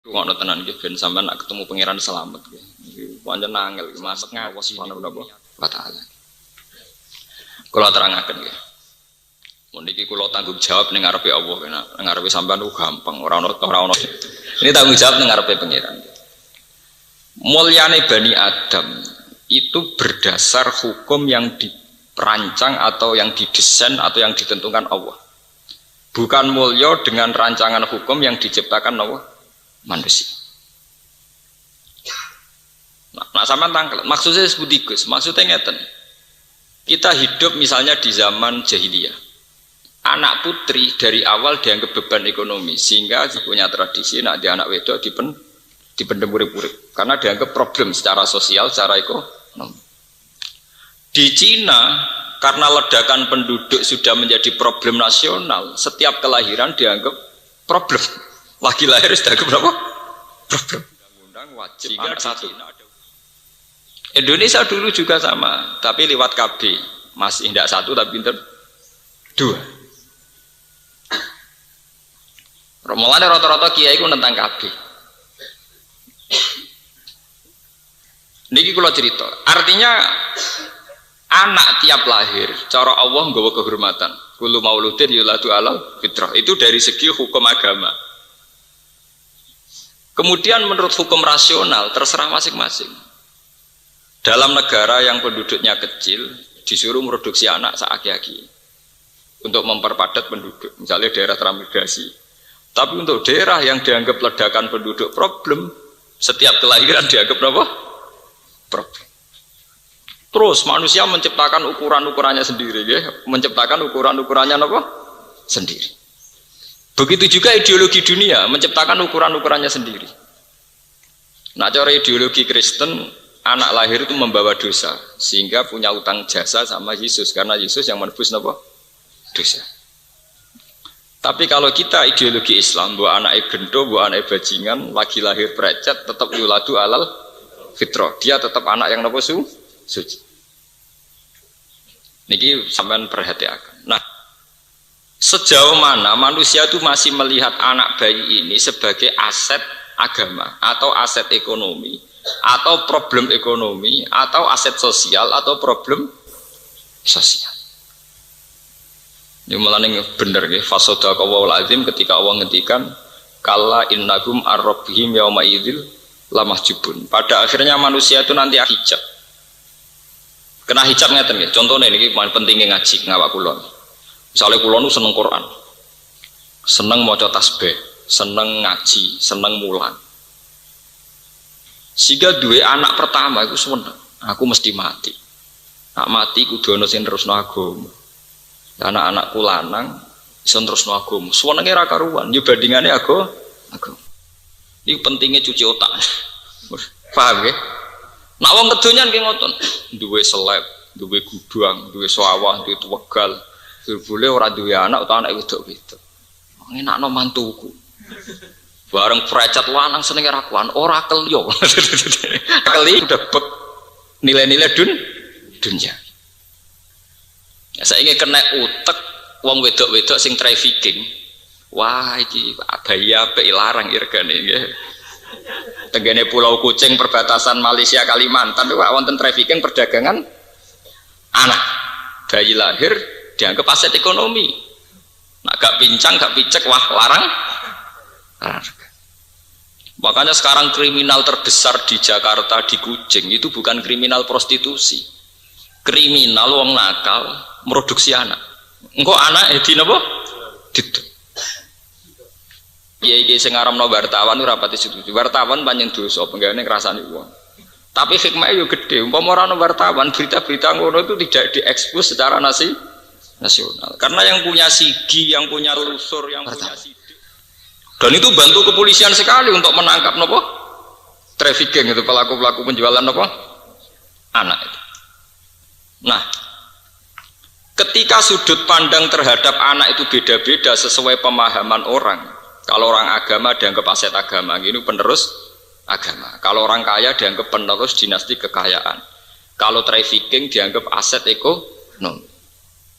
Ngono tenan iki ben sampean nak ketemu pangeran selamat nggih. Iki pancen angel iki masuk ngawas subhanahu wa ta'ala. Kula terangaken nggih. Mun iki kula tanggung jawab ning ngarepe Allah kena ning ngarepe sampean ku gampang ora ono. Ini tanggung jawab ning ngarepe pangeran. Mulyane Bani Adam itu berdasar hukum yang dirancang atau yang didesain atau yang ditentukan Allah. Bukan mulya dengan rancangan hukum yang diciptakan Allah manusia. Nah sama tangkel. Maksudnya seperti Gus. Maksudnya ngeten. Kita hidup misalnya di zaman jahiliyah. Anak putri dari awal dianggap beban ekonomi sehingga punya tradisi nak di anak wedok dipendem urip-urip karena dianggap problem secara sosial, secara ekonomi. Di Cina karena ledakan penduduk sudah menjadi problem nasional, setiap kelahiran dianggap problem. Lagi lahir sudah berapa? Problem. Undang-undang wajib anak satu. Indonesia dulu juga sama, tapi lewat KB masih tidak satu tapi pinter dua. Mulane rata-rata kiai ku tentang KB. Niki kula cerita. Artinya anak tiap lahir, cara Allah nggawa kehormatan. Kullu mauludin yuladu alal fitrah. Itu dari segi hukum agama. Kemudian menurut hukum rasional terserah masing-masing. Dalam negara yang penduduknya kecil disuruh produksi anak seaki-aki untuk memperpadat penduduk, misalnya daerah transmigrasi. Tapi untuk daerah yang dianggap ledakan penduduk problem, setiap kelahiran dianggap apa? Problem. Terus manusia menciptakan ukuran-ukurannya sendiri, ya? Menciptakan ukuran-ukurannya apa? Sendiri. Begitu juga ideologi dunia menciptakan ukuran-ukurannya sendiri. Nah, cara ideologi Kristen, anak lahir itu membawa dosa, sehingga punya utang jasa sama Yesus, karena Yesus yang menebus apa? Dosa. Tapi kalau kita ideologi Islam, bahwa anak gendo, bahwa anak bajingan, lagi lahir precet, tetap yuladu alal fitrah. Dia tetap anak yang apa? Suci. Niki sampean perhatikan. Nah, sejauh mana manusia itu masih melihat anak bayi ini sebagai aset agama atau aset ekonomi atau problem ekonomi atau aset sosial atau problem sosial. Ini malah bener ya. Fasodaqallahul azim ketika Allah ngendikan kalla innahum ar-rabbihim yauma idzil lamahjubun. Pada akhirnya manusia itu nanti hijab. Kena hijab ngeten ya. Contohnya ini paling pentingnya ngaji ngawak kula. Misalnya kula nu seneng Quran, seneng maca tasbih, seneng ngaji, seneng mulang. Sehingga dua anak pertama itu seneng, aku mesti mati. Nak mati kudu ana sing terusno agama. Anak-anakku lanang iso terusno agama. Senenge ra karuan, yo bandingane agama. Iki pentingnya cuci otak. Paham ya? Nak wong kedonyan ki ngoten, duwe seleb, duwe gudang, duwe sawah, duwe tuwegal. Boleh orang dua anak atau anak wedok-wedok. Ngenakno mantuku. Bareng precet lanang seneng rakuan, ora kelyo. Keli udah bek nilai-nilai dunia. Ya saiki kena utek wong wedok-wedok sing trafficking. Wah iki bahaya apik larang irgane nggih. Tenggene Pulau Kucing perbatasan Malaysia Kalimantan wah wonten trafficking perdagangan anak. Bayi lahir dianggap aset ekonomi. Nah, gak pincang, gak picek, wah larang. Makanya sekarang kriminal terbesar di Jakarta, di Kucing itu bukan kriminal prostitusi, kriminal wong nakal produksi anak. Engkau anak di napa? Gitu. Iya sing ngaramno wartawan ora pati setuju. Wartawan panjang dosa, penggane ngrasani wong. Tapi hikmahnya yo gede. Umpama ora ono wartawan, berita-berita ngono itu tidak diekspos secara nasional. Karena yang punya sigi, yang punya telusur, yang punya sidik. Dan itu bantu kepolisian sekali untuk menangkap nopo trafficking itu pelaku-pelaku penjualan nopo anak itu. Nah, ketika sudut pandang terhadap anak itu beda-beda sesuai pemahaman orang. Kalau orang agama dianggap aset agama, ini penerus agama. Kalau orang kaya dianggap penerus dinasti kekayaan. Kalau trafficking dianggap aset ekonomi.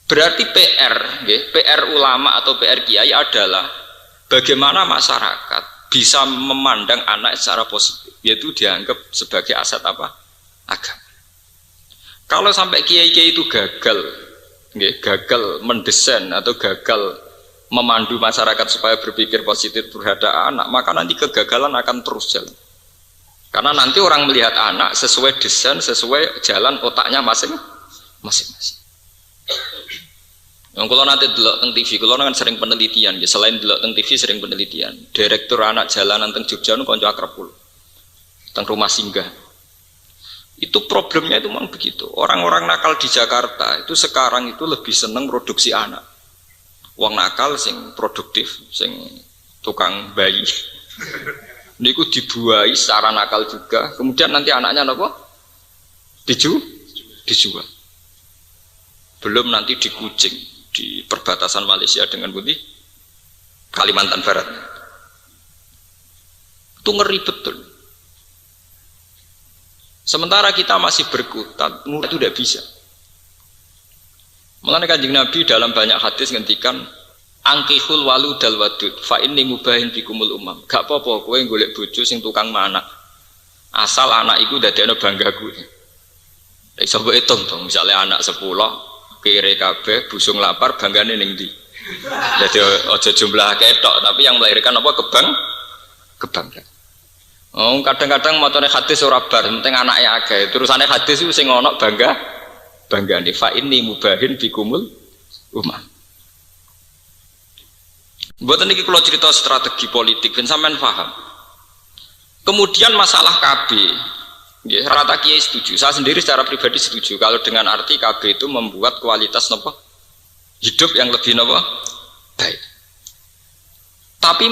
Berarti PR ulama atau PR kiai adalah bagaimana masyarakat bisa memandang anak secara positif, yaitu dianggap sebagai aset apa? Agama. Kalau sampai kiai-kiai itu gagal mendesain atau gagal memandu masyarakat supaya berpikir positif terhadap anak, maka nanti kegagalan akan terus jalan. Karena nanti orang melihat anak sesuai desain, sesuai jalan otaknya masing-masing. Yang kalau nanti delok teng TV, kalau kan sering penelitian, ya selain delok teng TV sering penelitian. Direktur anak jalanan teng Jogja nu kanca akrab kula. Teng rumah singgah. Itu problemnya itu memang begitu. Orang-orang nakal di Jakarta itu sekarang itu lebih seneng produksi anak. Wong nakal sing produktif, sing tukang bayi. Niku dibuai secara nakal juga. Kemudian nanti anaknya napa? Dijual. Belum nanti dikucing di perbatasan Malaysia dengan Budi Kalimantan Barat. Itu ngeri betul. Sementara kita masih berkutat, itu tidak bisa. Mengenai Kanjeng Nabi dalam banyak hadis ngendikan angkihul waludal wadud fa inni mubahin bikumul umam. Gak apa-apa kowe golek bojo sing tukang manak. Asal anak iku dadekno banggaku. Iso mbok hitung to, misale anak 10 kere kabeh busung lapar banggane ning ndi. Dadi aja jumlah ketok, tapi yang melahirkan apa kebanggaan. Oh, kadang-kadang macane hadis ora bar, penting anake akeh. Terusane hadis iku sing ana banggane fa inni mubahin bikumul umam. Mboten iki kula cerita strategi politik ben sampean paham. Kemudian masalah KB. Ya, rata kiai setuju. Saya sendiri secara pribadi setuju kalau dengan arti KB itu membuat kualitas nopo hidup yang lebih nopo baik. Tapi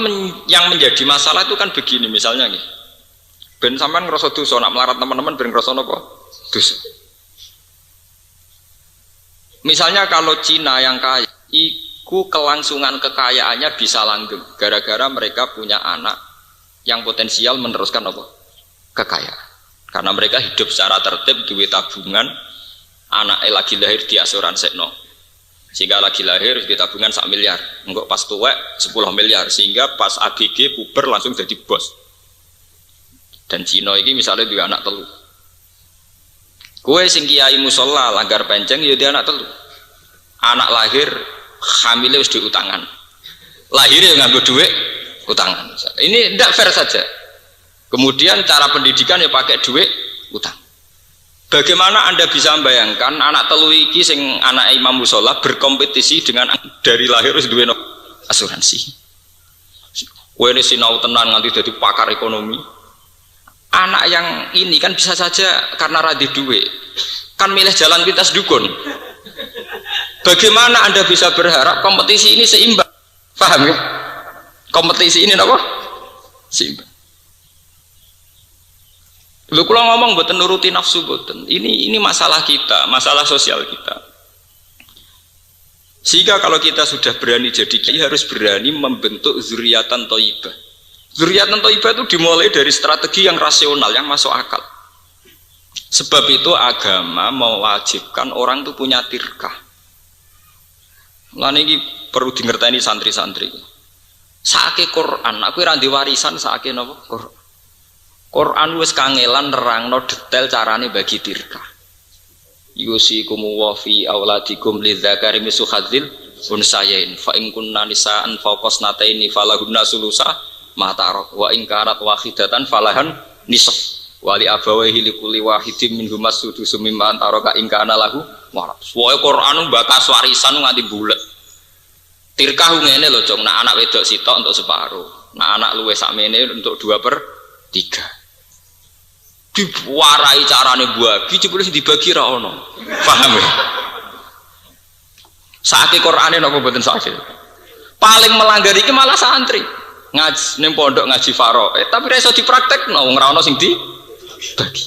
yang menjadi masalah itu kan begini misalnya nih. Ben sampean ngrasa dosa nak melarat teman-teman ben ngrasa nopo dosa. Misalnya kalau Cina yang kaya, iku kelangsungan kekayaannya bisa langgeng gara-gara mereka punya anak yang potensial meneruskan nopo kekayaan. Karena mereka hidup secara tertib, duit tabungan, anaknya lagi lahir di asuransikno. Sehingga lagi lahir di tabungan 1 miliar. Enggak pas tuwek 10 miliar. Sehingga pas ABG puber langsung jadi bos. Dan Cina ini misalnya dua anak telu. Kue sing kiai musola langgar penceng ya dia anak telu. Anak lahir hamilnya wis diutangan. Lahirnya nganggo duit utangan. Ini tidak fair saja. Kemudian cara pendidikan ya pakai duit utang. Bagaimana Anda bisa membayangkan anak telu iki sing anak imam musola berkompetisi dengan dari lahir wis duwe asuransi. Kowe ini sinau tenan nganti jadi pakar ekonomi. Anak yang ini kan bisa saja karena radhi duit kan milih jalan pintas dukun. Bagaimana Anda bisa berharap kompetisi ini seimbang? Paham ya? Kompetisi ini apa? Seimbang. Lu kalau ngomong boten nuruti nafsu boten. Ini masalah kita, masalah sosial kita. Sehingga kalau kita sudah berani jadi kiai harus berani membentuk zuriatan thayyibah. Zuriatan thayyibah itu dimulai dari strategi yang rasional, yang masuk akal. Sebab itu agama mewajibkan orang itu punya tirkah. Lan iki perlu dingerteni santri-santri. Saake Quran, aku ora ndek warisan saake napa? Quran wis kangelan nerangno detail carane bagi tirkah. Yusikum wa fi auladikum lidzakari mislu hadzil unsayain fa in kunna nisaan fawqasnataini falahunna sulusa ma tarak wa in kanat wahidatan falahan nisf wa li abawaihi likulli wahidin minhum as-sudus mimma taraka in kana lahu waras. Wae Quran bakas warisan nganti bulet. Tirkah ngene lho, Cong, nak anak wedok sitok untuk separuh. Nak anak luwih sakmene untuk 2/3. Diwarai carane bagi jebule dibagi ra ono. Paham ya? Saiki Qur'ane napa mboten sakit. Paling melanggar iki malah santri. Ngaji ning pondok ngaji faro. Tapi ra iso dipraktekno wong ra ono sing dibagi.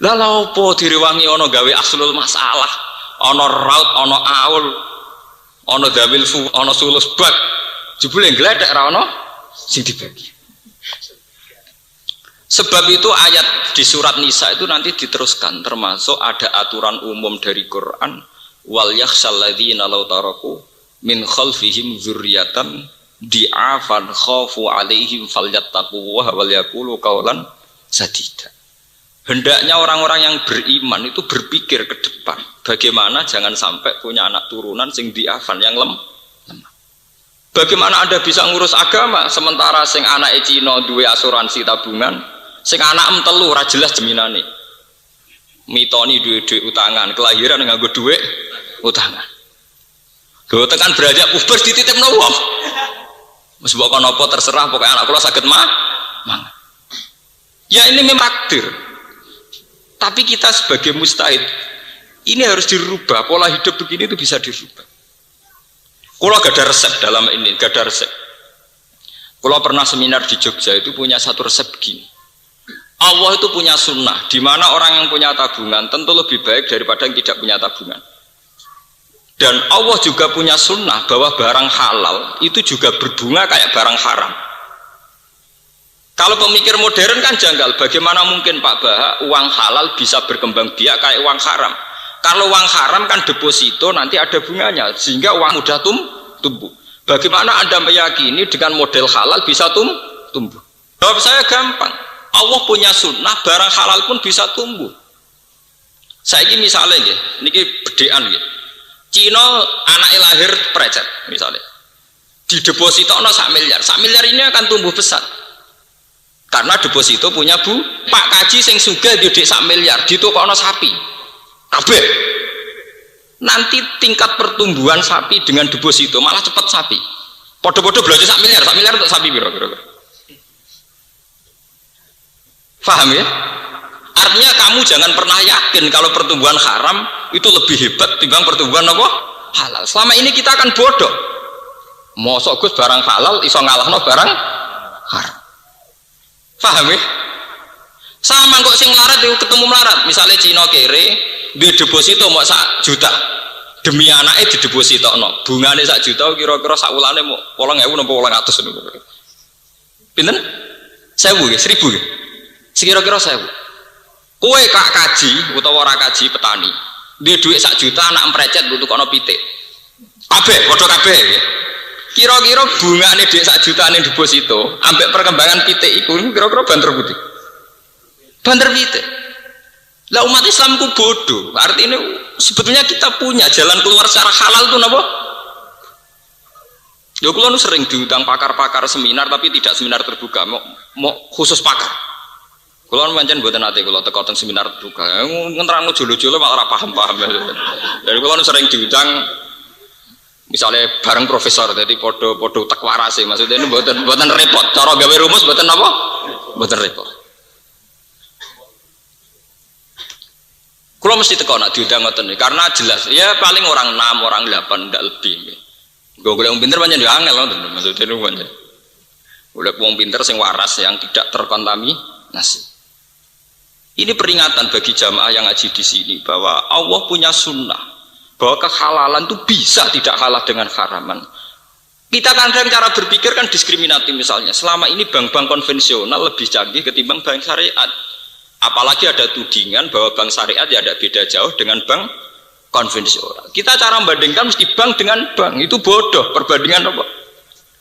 Lah lha opo direwangi ono gawe aslul masalah, ono raut, ono aul, ono dawil fu, ono sulus bak. Jebule gledek ra ono sing dibagi. Sebab itu ayat di surat Nisa itu nanti diteruskan, termasuk ada aturan umum dari Quran, wal yakhshal ladzina law taraku min khalfihim dzurriatan di'afan khafu alaihim falyattaqullaha wal yaqulu qawlan sadida. Hendaknya orang-orang yang beriman itu berpikir ke depan. Bagaimana jangan sampai punya anak turunan sing di'afan yang lemah. Bagaimana Anda bisa ngurus agama sementara sing anake Cina duwe asuransi tabungan, sing anak telu ora jelas jaminane. Mitoni duwe utangan, kelahiran nganggo duwe utangan. Lho tekan beranjak puber dititipno wong. Wis mbok kono apa terserah pokoke anak kula saged mangan. Ya ini memang takdir. Tapi kita sebagai mustahid ini harus dirubah, pola hidup begini itu bisa dirubah. Kalau gak ada resep dalam ini, gak ada resep. Kalau pernah seminar di Jogja itu punya satu resep begini. Allah itu punya sunnah, di mana orang yang punya tabungan tentu lebih baik daripada yang tidak punya tabungan. Dan Allah juga punya sunnah bahwa barang halal itu juga berbunga kayak barang haram. Kalau pemikir modern kan janggal, bagaimana mungkin Pak Baha uang halal bisa berkembang biak kayak uang haram? Kalau uang haram kan deposito nanti ada bunganya sehingga uang mudah tumbuh. Bagaimana Anda meyakini dengan model halal bisa tumbuh? Jawab saya gampang. Allah punya sunnah barang halal pun bisa tumbuh. Saya ini misalnya ini bedean Cina anak lahir precet misalnya. Di deposito ono 1 miliar. 1 miliar ini akan tumbuh besar. Karena deposito punya Pak Kaji sing sugih duit 1 miliar ditukokno sapi. Kabeh. Nanti tingkat pertumbuhan sapi dengan deposito malah cepat sapi. Podo-podo belanja 1 miliar untuk sapi kira-kira. Paham ya? Artinya kamu jangan pernah yakin kalau pertumbuhan haram itu lebih hebat timbang pertumbuhan apa? Halal. Selama ini kita akan bodoh. Mosok Gus barang halal iso ngalahno barang haram. Paham ya? Sama kok sing melarat itu ketemu melarat. Misalnya Cina kere di deposito mau 1 juta demi anaknya di deposito no bunganya 1 juta kira-kira sakulane mau 8.000 nopo 800 niku. Pinten? 1.000 nggih, 1.000 nggih. Sekira-kira 1.000. Kowe kak kaji utawa ora kaji petani, duwe dhuwit 1 juta anak emprecet butuh kono pitik. Kabeh padha kabeh nggih. Kira-kira bungane dhuwit 1 juta ning deposito ambek perkembangan pitik iku kira-kira banter putih. Banter pitik. Lah umat Islam ku bodoh. Artinya sebetulnya kita punya jalan keluar secara halal itu napa? Ya kula nu sering diundang pakar-pakar seminar tapi tidak seminar terbuka, mau khusus pakar. Kula nu pancen mboten ate kula teko teng seminar terbuka. Ngenterangno jolo-jolo malah ora paham-paham. Jadi kula nu sering diundang misalnya bareng profesor jadi podo tek warase maksudnya ini mboten repot. Cara gawe rumus mboten napa? Mboten repot. Kalau mesti teko nak diundang ngoten karena jelas ya paling orang 6 orang 8 ndak lebih. Gue golek wong pinter pancen yo angel ngoten maksudnya niku pancen. Golek wong pinter sing waras yang tidak terkontaminasi. Ini peringatan bagi jamaah yang ngaji di sini bahwa Allah punya sunnah bahwa kehalalan itu bisa tidak kalah dengan haraman. Kita kadang cara berpikir kan diskriminatif misalnya. Selama ini bank-bank konvensional lebih canggih ketimbang bank syariat. Apalagi ada tudingan bahwa bank syariat ya ada beda jauh dengan bank konvensional. Kita cara membandingkan mesti bank dengan bank itu bodoh. Perbandingan apa?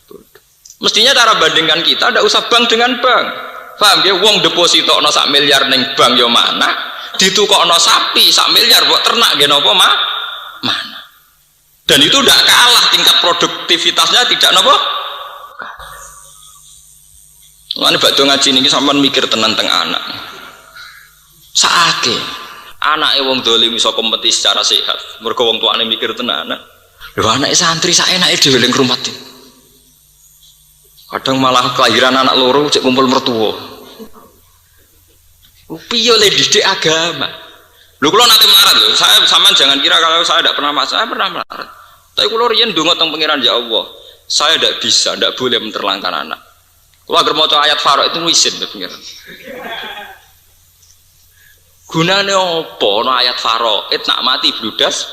Bodoh. Mestinya cara bandingkan kita tidak usah bank dengan bank. Paham ya? Wong deposito no 1 miliar neng bank yo mana? Ditukokno sapi 1 miliar buat ternak gen apa mana? Dan itu tidak kalah tingkat produktivitasnya tidak nopo. Mana bakdo ngaji niki sampean mikir tenan teng anak. Saake anake wong dolim iso kompetisi secara sehat. Mergo wong tuane mikir tenan. Lho anake santri sak enake dhewe ning rumah. Kadang malah kelahiran anak loro cek kumpul mertua. Piye le didik agama. Lho kula nate melarat lho. Saya sampean jangan kira kalau saya tidak pernah saya pernah melarat. Tapi kula riyen ndonga teng pangeran ya Allah. Saya tidak bisa, tidak boleh menterlankan anak. Kula agar maca ayat Farok itu wisin be pangeran. Gunane apa ana ayat Farok? Nak mati bludas.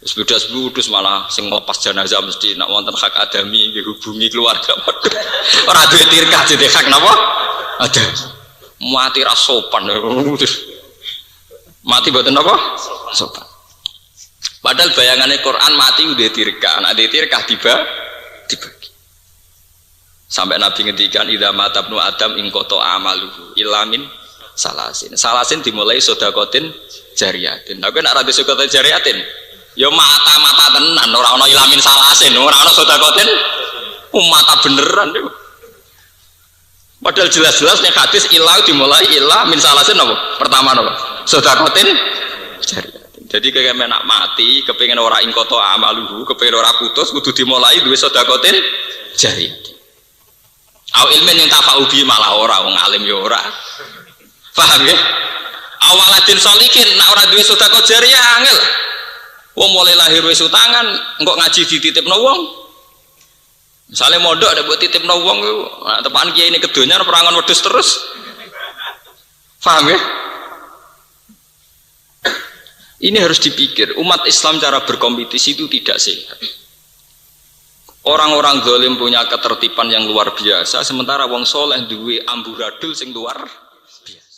Wis bludas malah sing nglepas jenazah mesti nak wonten hak adami nggih hubungi keluarga. Ora duwe tirkah dadi hak napa? Ada. Mati ra sopan. Mati mboten napa? Sopan. Padahal bayangannya Quran mati udah tirkah, nak tirkah dibagi. Sampai Nabi ngendikan idza matabnu adam ing qata amaluhu ilamin salasin. Salasin dimulai sedekatin jariyatin. Tapi nek ora sedekatin jariyatin, ya mata-mata tenan ora ana ilamin salasin, ora ana sedekatin mata beneran itu. Padahal jelas-jelas nih hadis ilah dimulai ilah min salasin apa? Pertama apa? Sedekatin jariyatin. Jadi kayak menak mati, kepengin ora ing qata amaluhu, kepengin ora putus kudu dimulai duwe sedekatin jariyatin. Au ilmin yang tafa'u bi malah ora wong alim ya ora. Paham ya? Awaladin solikin nak ora duwe sedekah jariyah angel. Wong mulai lahir wis utangan, engko ngaji dititipno wong. Misale mondok ada buat titipno wong iku, tepan kiai ini kedonya perangan wedhus terus. Paham ya? Ini harus dipikir, umat Islam cara berkompetisi itu tidak sehat. Orang-orang zalim punya ketertiban yang luar biasa, sementara wong soleh duwe amburadul sing luar biasa.